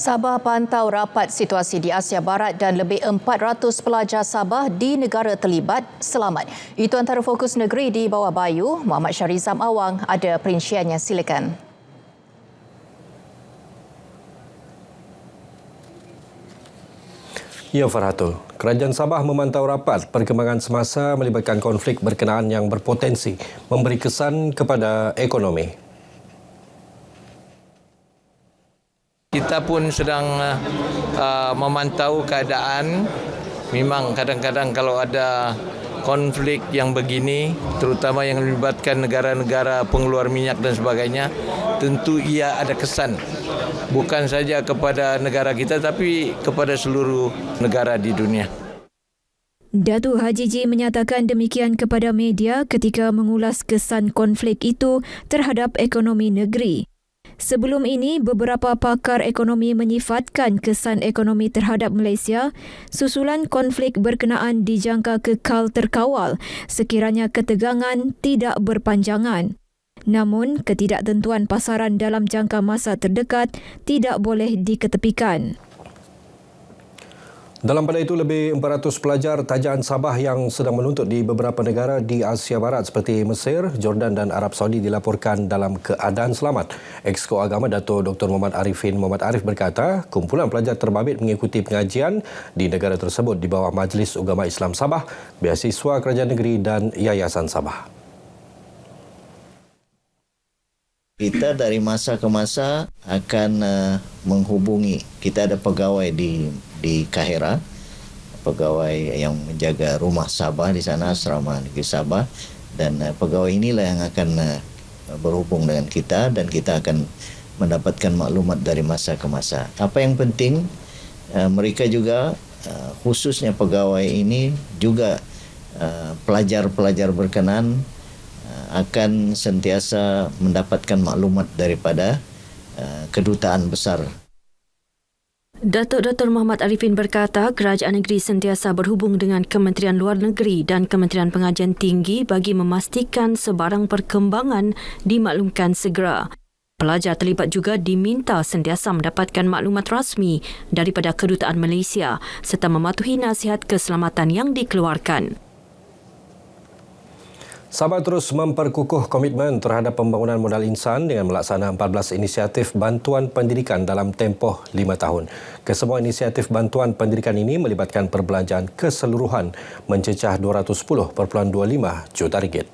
Sabah pantau rapat situasi di Asia Barat dan lebih 400 pelajar Sabah di negara terlibat selamat. Itu antara fokus negeri di bawah Bayu. Muhammad Syarizam Awang ada perinciannya, silakan. Ya, Farhatul. Kerajaan Sabah memantau rapat perkembangan semasa melibatkan konflik berkenaan yang berpotensi memberi kesan kepada ekonomi. Kita pun sedang memantau keadaan. Memang kadang-kadang kalau ada konflik yang begini, terutama yang melibatkan negara-negara pengeluar minyak dan sebagainya, tentu ia ada kesan. Bukan saja kepada negara kita, tapi kepada seluruh negara di dunia. Datuk Haji G menyatakan demikian kepada media ketika mengulas kesan konflik itu terhadap ekonomi negeri. Sebelum ini, beberapa pakar ekonomi menyifatkan kesan ekonomi terhadap Malaysia susulan konflik berkenaan dijangka kekal terkawal sekiranya ketegangan tidak berpanjangan. Namun, ketidaktentuan pasaran dalam jangka masa terdekat tidak boleh diketepikan. Dalam pada itu, lebih 400 pelajar tajaan Sabah yang sedang menuntut di beberapa negara di Asia Barat seperti Mesir, Jordan dan Arab Saudi dilaporkan dalam keadaan selamat. Exco Agama Dato' Dr. Muhammad Arif berkata, kumpulan pelajar terbabit mengikuti pengajian di negara tersebut di bawah Majlis Ugama Islam Sabah, Beasiswa Kerajaan Negeri dan Yayasan Sabah. Kita dari masa ke masa akan menghubungi. Kita ada pegawai di Kahira, pegawai yang menjaga rumah Sabah di sana, asrama negeri Sabah, dan pegawai inilah yang akan berhubung dengan kita dan kita akan mendapatkan maklumat dari masa ke masa. Apa yang penting, mereka juga khususnya pegawai ini juga pelajar-pelajar berkenan akan sentiasa mendapatkan maklumat daripada kedutaan besar. Datuk Dr. Muhammad Arifin berkata kerajaan negeri sentiasa berhubung dengan Kementerian Luar Negeri dan Kementerian Pengajian Tinggi bagi memastikan sebarang perkembangan dimaklumkan segera. Pelajar terlibat juga diminta sentiasa mendapatkan maklumat rasmi daripada Kedutaan Malaysia serta mematuhi nasihat keselamatan yang dikeluarkan. Sabah terus memperkukuh komitmen terhadap pembangunan modal insan dengan melaksana 14 inisiatif bantuan pendidikan dalam tempoh 5 tahun. Kesemua inisiatif bantuan pendidikan ini melibatkan perbelanjaan keseluruhan mencecah 210.25 juta ringgit.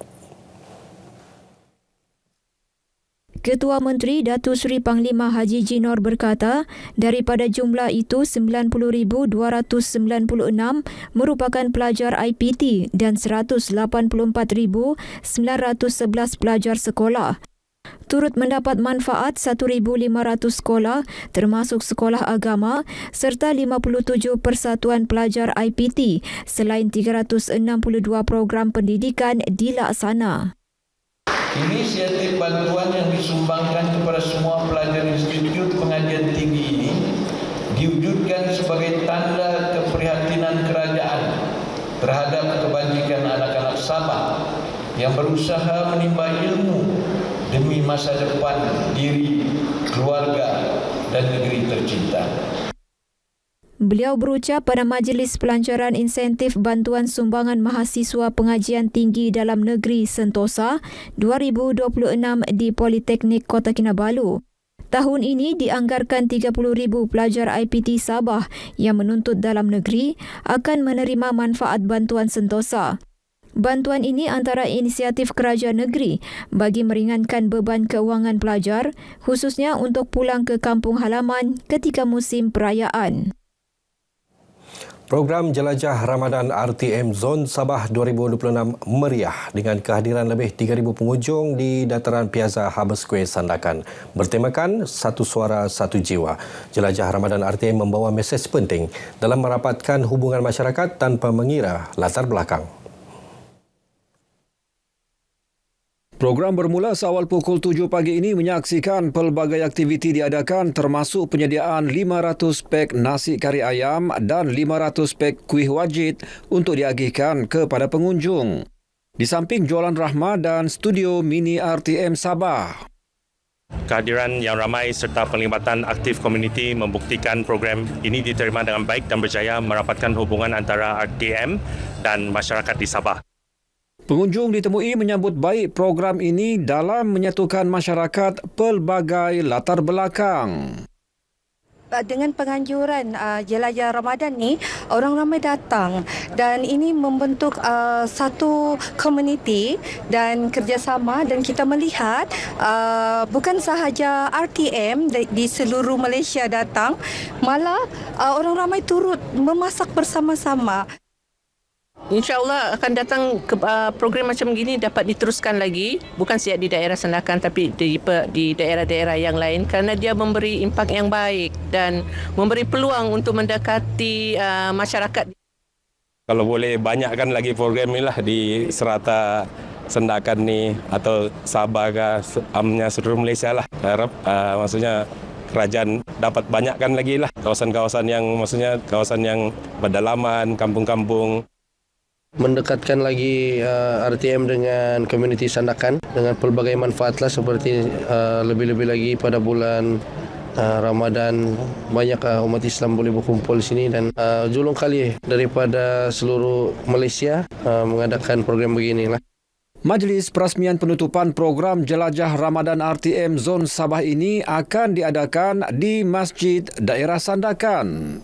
Ketua Menteri Datuk Seri Panglima Haji G. Nor berkata, daripada jumlah itu 90,296 merupakan pelajar IPT dan 184,911 pelajar sekolah. Turut mendapat manfaat 1,500 sekolah termasuk sekolah agama serta 57 persatuan pelajar IPT selain 362 program pendidikan dilaksana. Inisiatif bantuan yang disumbangkan kepada semua pelajar Institut Pengajian Tinggi ini diwujudkan sebagai tanda keprihatinan kerajaan terhadap kebajikan anak-anak Sabah yang berusaha menimba ilmu demi masa depan diri, keluarga dan negeri tercinta. Beliau berucap pada Majlis Pelancaran Insentif Bantuan Sumbangan Mahasiswa Pengajian Tinggi Dalam Negeri Sentosa 2026 di Politeknik Kota Kinabalu. Tahun ini dianggarkan 30,000 pelajar IPT Sabah yang menuntut dalam negeri akan menerima manfaat bantuan Sentosa. Bantuan ini antara inisiatif kerajaan negeri bagi meringankan beban keuangan pelajar, khususnya untuk pulang ke kampung halaman ketika musim perayaan. Program Jelajah Ramadan RTM Zon Sabah 2026 meriah dengan kehadiran lebih 3,000 pengunjung di dataran Piazza Harbour Square Sandakan. Bertemakan Satu Suara Satu Jiwa. Jelajah Ramadan RTM membawa mesej penting dalam merapatkan hubungan masyarakat tanpa mengira latar belakang. Program bermula seawal pukul 7 pagi ini menyaksikan pelbagai aktiviti diadakan termasuk penyediaan 500 pek nasi kari ayam dan 500 pek kuih wajit untuk diagihkan kepada pengunjung. Di samping jualan rahmah dan studio mini RTM Sabah. Kehadiran yang ramai serta penglibatan aktif komuniti membuktikan program ini diterima dengan baik dan berjaya merapatkan hubungan antara RTM dan masyarakat di Sabah. Pengunjung ditemui menyambut baik program ini dalam menyatukan masyarakat pelbagai latar belakang. Dengan penganjuran jelajah Ramadan ni, orang ramai datang dan ini membentuk satu komuniti dan kerjasama, dan kita melihat bukan sahaja RTM di seluruh Malaysia datang, malah orang ramai turut memasak bersama-sama. InsyaAllah akan datang ke program macam gini dapat diteruskan lagi, bukan sahaja di daerah Sandakan tapi di daerah-daerah yang lain, kerana dia memberi impak yang baik dan memberi peluang untuk mendekati masyarakat. Kalau boleh banyakkan lagi program ni lah di serata Sandakan ni atau Sabah ke amnya seluruh Malaysia lah. Harap maksudnya kerajaan dapat banyakkan lagi lah kawasan-kawasan yang kawasan yang berdalaman, kampung-kampung. Mendekatkan lagi RTM dengan komuniti Sandakan dengan pelbagai manfaatlah, seperti lebih-lebih lagi pada bulan Ramadan banyak umat Islam boleh berkumpul di sini, dan julung kali daripada seluruh Malaysia mengadakan program beginilah. Majlis perasmian penutupan program Jelajah Ramadan RTM Zon Sabah ini akan diadakan di Masjid Daerah Sandakan.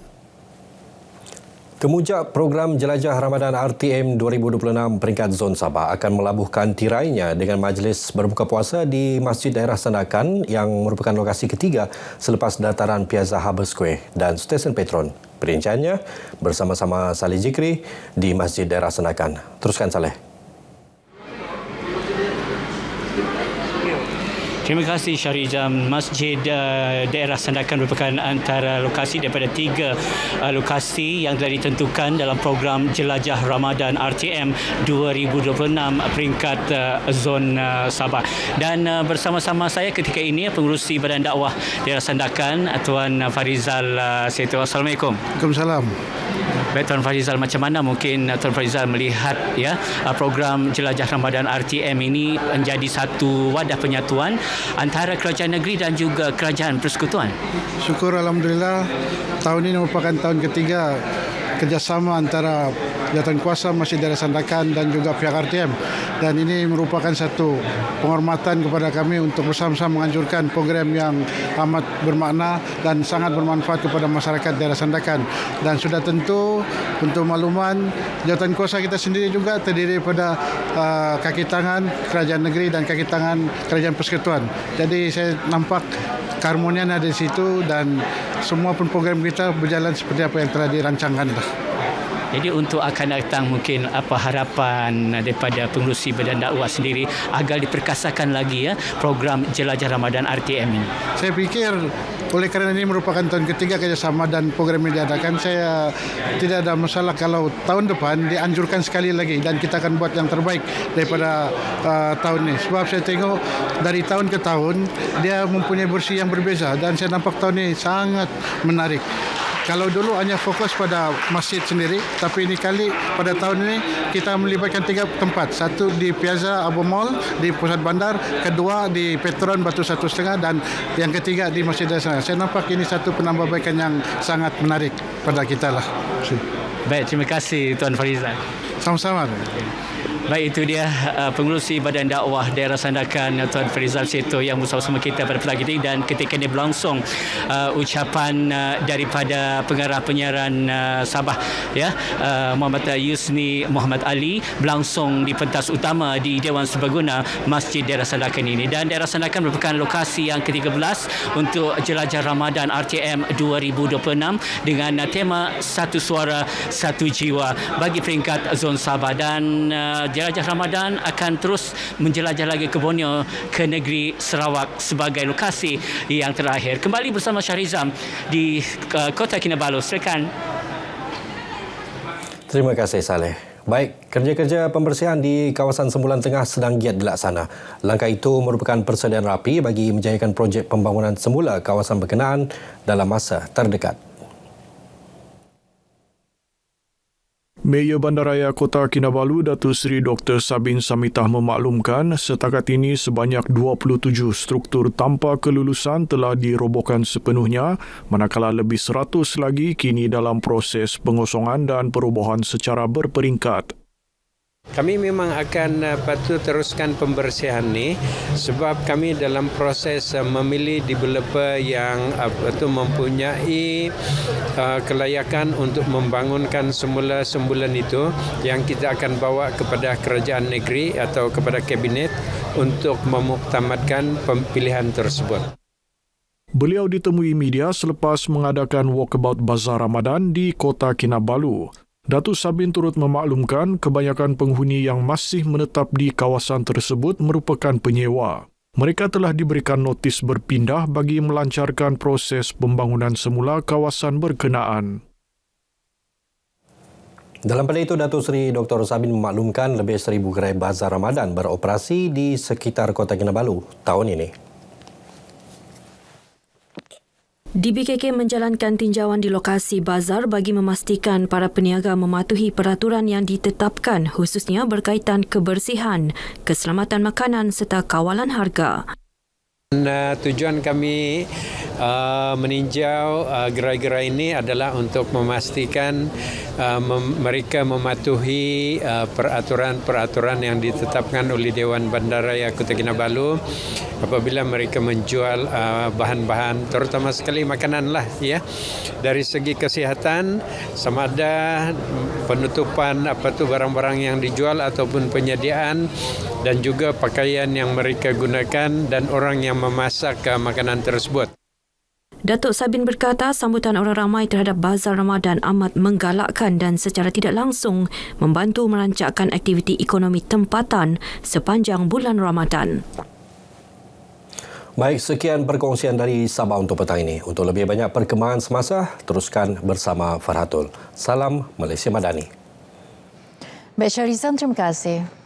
Kemujak program Jelajah Ramadan RTM 2026 peringkat Zon Sabah akan melabuhkan tirainya dengan majlis berbuka puasa di Masjid Daerah Sandakan yang merupakan lokasi ketiga selepas dataran Piazza Harbour Square dan Stesen Petron. Perinciannya bersama-sama Saleh Zikri di Masjid Daerah Sandakan. Teruskan Saleh. Terima kasih Syarizam. Masjid Daerah Sandakan merupakan antara lokasi daripada 3 lokasi yang telah ditentukan dalam program Jelajah Ramadan RTM 2026 peringkat Zon Sabah. Dan bersama-sama saya ketika ini pengurusi Badan Dakwah Daerah Sandakan, Tuan Farizal Seto. Assalamualaikum. Waalaikumsalam. Baik Tuan Farizal, macam mana mungkin Tuan Farizal melihat program Jelajah Ramadan RTM ini menjadi satu wadah penyatuan antara kerajaan negeri dan juga kerajaan persekutuan? Syukur Alhamdulillah, tahun ini merupakan tahun ketiga kerjasama antara Jawatankuasa Masjid Daerah Sandakan dan juga pihak RTM, dan ini merupakan satu penghormatan kepada kami untuk bersama-sama menganjurkan program yang amat bermakna dan sangat bermanfaat kepada masyarakat Daerah Sandakan. Dan sudah tentu untuk makluman, Jawatankuasa kita sendiri juga terdiri pada kaki tangan kerajaan negeri dan kaki tangan kerajaan persekutuan. Jadi saya nampak keharmonian ada di situ, dan semua pun program kita berjalan seperti apa yang telah dirancangkan. Jadi untuk akan datang mungkin apa harapan daripada pengurusi Badan Dakwah sendiri agar diperkasakan lagi program Jelajah Ramadan RTM ini? Saya fikir oleh kerana ini merupakan tahun ketiga kerjasama dan program ini diadakan, saya tidak ada masalah kalau tahun depan dianjurkan sekali lagi, dan kita akan buat yang terbaik daripada tahun ini. Sebab saya tengok dari tahun ke tahun dia mempunyai versi yang berbeza, dan saya nampak tahun ini sangat menarik. Kalau dulu hanya fokus pada masjid sendiri, tapi ini kali pada tahun ini kita melibatkan 3 tempat. Satu di Piazza Harbour Mall di pusat bandar, kedua di Petron Batu 1.5, dan yang ketiga di Masjid Daerah. Saya nampak ini satu penambahbaikan yang sangat menarik pada kita lah. Baik, terima kasih Tuan Farizal. Sama-sama. Baik, itu dia pengurusi Badan Dakwah Daerah Sandakan Tuan Farizal Seto yang bersama-sama kita pada petang ini, dan ketika ini berlangsung ucapan daripada pengarah penyiaran Sabah Muhammad Yusni Muhammad Ali berlangsung di pentas utama di Dewan Serbaguna Masjid Daerah Sandakan ini. Dan Daerah Sandakan merupakan lokasi yang ke-13 untuk Jelajah Ramadan RTM 2026 dengan tema Satu Suara Satu Jiwa bagi peringkat Zon Sabah. Dan Jelajah Ramadan akan terus menjelajah lagi ke Borneo, ke negeri Sarawak sebagai lokasi yang terakhir. Kembali bersama Syarizam di Kota Kinabalu. Silakan. Terima kasih Saleh. Baik, kerja-kerja pembersihan di kawasan Sembulan Tengah sedang giat dilaksana. Langkah itu merupakan persediaan rapi bagi menjayakan projek pembangunan semula kawasan berkenaan dalam masa terdekat. Mayor Bandaraya Kota Kinabalu Datuk Seri Dr. Sabin Samitah memaklumkan setakat ini sebanyak 27 struktur tanpa kelulusan telah dirobohkan sepenuhnya, manakala lebih 100 lagi kini dalam proses pengosongan dan perubahan secara berperingkat. Kami memang akan patut teruskan pembersihan ni sebab kami dalam proses memilih developer yang mempunyai kelayakan untuk membangunkan semula sembulan itu yang kita akan bawa kepada kerajaan negeri atau kepada kabinet untuk memuktamadkan pemilihan tersebut. Beliau ditemui media selepas mengadakan walkabout Bazar Ramadan di Kota Kinabalu. Datuk Sabin turut memaklumkan kebanyakan penghuni yang masih menetap di kawasan tersebut merupakan penyewa. Mereka telah diberikan notis berpindah bagi melancarkan proses pembangunan semula kawasan berkenaan. Dalam pada itu, Datuk Seri Dr. Sabin memaklumkan lebih 1,000 gerai Bazar Ramadan beroperasi di sekitar Kota Kinabalu tahun ini. DBKK menjalankan tinjauan di lokasi bazar bagi memastikan para peniaga mematuhi peraturan yang ditetapkan khususnya berkaitan kebersihan, keselamatan makanan serta kawalan harga. Tujuan kami meninjau gerai-gerai ini adalah untuk memastikan mereka mematuhi peraturan-peraturan yang ditetapkan oleh Dewan Bandaraya Kota Kinabalu apabila mereka menjual bahan-bahan terutama sekali makanan lah ya. Dari segi kesihatan sama ada penutupan barang-barang yang dijual ataupun penyediaan dan juga pakaian yang mereka gunakan dan orang yang memasak makanan tersebut. Datuk Sabin berkata sambutan orang ramai terhadap Bazar Ramadan amat menggalakkan dan secara tidak langsung membantu merancangkan aktiviti ekonomi tempatan sepanjang bulan Ramadan. Baik, sekian perkongsian dari Sabah untuk petang ini. Untuk lebih banyak perkembangan semasa, teruskan bersama Farhatul. Salam Malaysia Madani. Baik Syarizan, terima kasih.